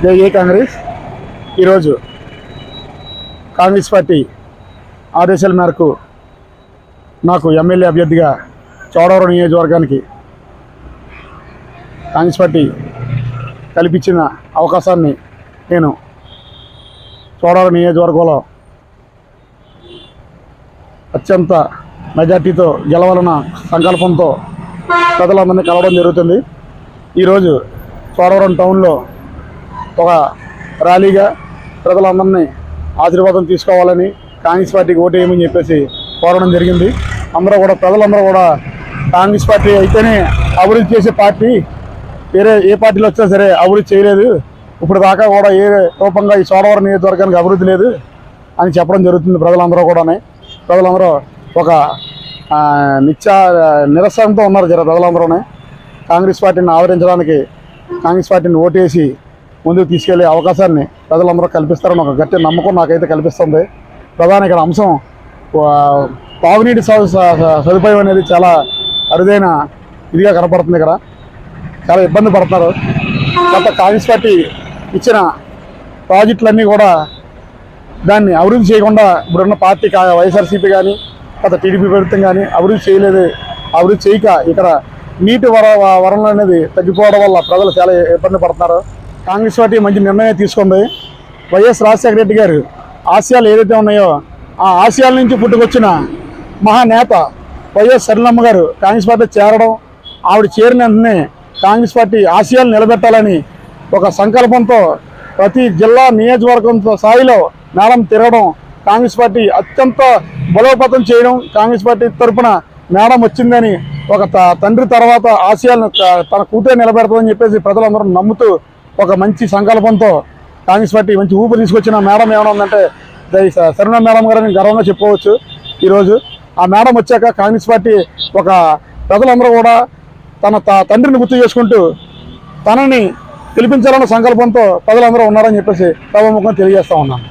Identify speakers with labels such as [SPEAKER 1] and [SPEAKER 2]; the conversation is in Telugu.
[SPEAKER 1] జై కాంగ్రెస్. ఈరోజు కాంగ్రెస్ పార్టీ ఆదేశాల మేరకు నాకు ఎమ్మెల్యే అభ్యర్థిగా చోడవరం నియోజకవర్గానికి కాంగ్రెస్ పార్టీ కల్పించిన అవకాశాన్ని నేను చోడవరం నియోజకవర్గంలో అత్యంత మెజార్టీతో గెలవాలన్న సంకల్పంతో ప్రజలందరినీ కలవడం జరుగుతుంది. ఈరోజు చోడవరం టౌన్లో ఒక ర్యాలీగా ప్రజలందరినీ ఆశీర్వాదం తీసుకోవాలని, కాంగ్రెస్ పార్టీకి ఓటు వేయమని చెప్పేసి కోరడం జరిగింది. ప్రజలందరూ కూడా కాంగ్రెస్ పార్టీ అయితేనే అభివృద్ధి చేసే పార్టీ, వేరే ఏ పార్టీలు వచ్చినా సరే అభివృద్ధి చేయలేదు, ఇప్పుడు దాకా కూడా ఏ రూపంగా ఈ చోడవరం నియోజకవర్గానికి అభివృద్ధి లేదు అని చెప్పడం జరుగుతుంది. ప్రజలందరూ ఒక నిరసనతో ఉన్నారు. ప్రజలందరూ కాంగ్రెస్ పార్టీని ఆదరించడానికి, కాంగ్రెస్ పార్టీని ఓటేసి ముందుకు తీసుకెళ్లే అవకాశాన్ని ప్రజలందరూ కల్పిస్తారని ఒక గట్టి నమ్మకం నాకైతే కల్పిస్తుంది. ప్రధాన ఇక్కడ అంశం తాగునీటి సదుపాయం అనేది చాలా అరుదైన ఇదిగా కనపడుతుంది. ఇక్కడ చాలా ఇబ్బంది పడుతున్నారు. గత కాంగ్రెస్ పార్టీ ఇచ్చిన ప్రాజెక్టులన్నీ కూడా దాన్ని అభివృద్ధి చేయకుండా ఇప్పుడున్న పార్టీ వైఎస్ఆర్సీపీ కానీ గత టీడీపీ ప్రభుత్వం కానీ అభివృద్ధి చేయలేదు. అభివృద్ధి చేయక ఇక్కడ నీటి వనరులు అనేది తగ్గిపోవడం వల్ల ప్రజలు చాలా ఇబ్బంది పడుతున్నారు. కాంగ్రెస్ పార్టీ మంచి నిర్ణయం తీసుకుంది. వైఎస్ రాజశేఖర రెడ్డి గారు ఆశయాలు ఏదైతే ఉన్నాయో ఆ ఆశయాల నుంచి పుట్టుకొచ్చిన మహానేత వైఎస్ సరళమ్మ గారు కాంగ్రెస్ పార్టీ చేరడం, ఆవిడ చేరిన వెంటనే కాంగ్రెస్ పార్టీ ఆశయాలు నిలబెట్టాలని ఒక సంకల్పంతో ప్రతి జిల్లా నియోజకవర్గం స్థాయిలో మేడం తిరగడం, కాంగ్రెస్ పార్టీ అత్యంత బలోపేతం చేయడం, కాంగ్రెస్ పార్టీ తరఫున మేడం వచ్చిందని ఒక తండ్రి తర్వాత ఆశయాలను తన కూతురే నిలబెడతామని చెప్పేసి ప్రజలందరూ నమ్ముతూ ఒక మంచి సంకల్పంతో కాంగ్రెస్ పార్టీ మంచి ఊపు తీసుకొచ్చిన మేడం ఏమైనా ఉందంటే సరుణ మేడం గారని గర్వంగా చెప్పుకోవచ్చు. ఈరోజు ఆ మేడం వచ్చాక కాంగ్రెస్ పార్టీ ఒక ప్రజలందరూ కూడా తన తండ్రిని గుర్తు చేసుకుంటూ తనని గెలిపించాలన్న సంకల్పంతో ప్రజలందరూ ఉన్నారని చెప్పేసి సభాముఖంగా తెలియజేస్తా ఉన్నాను.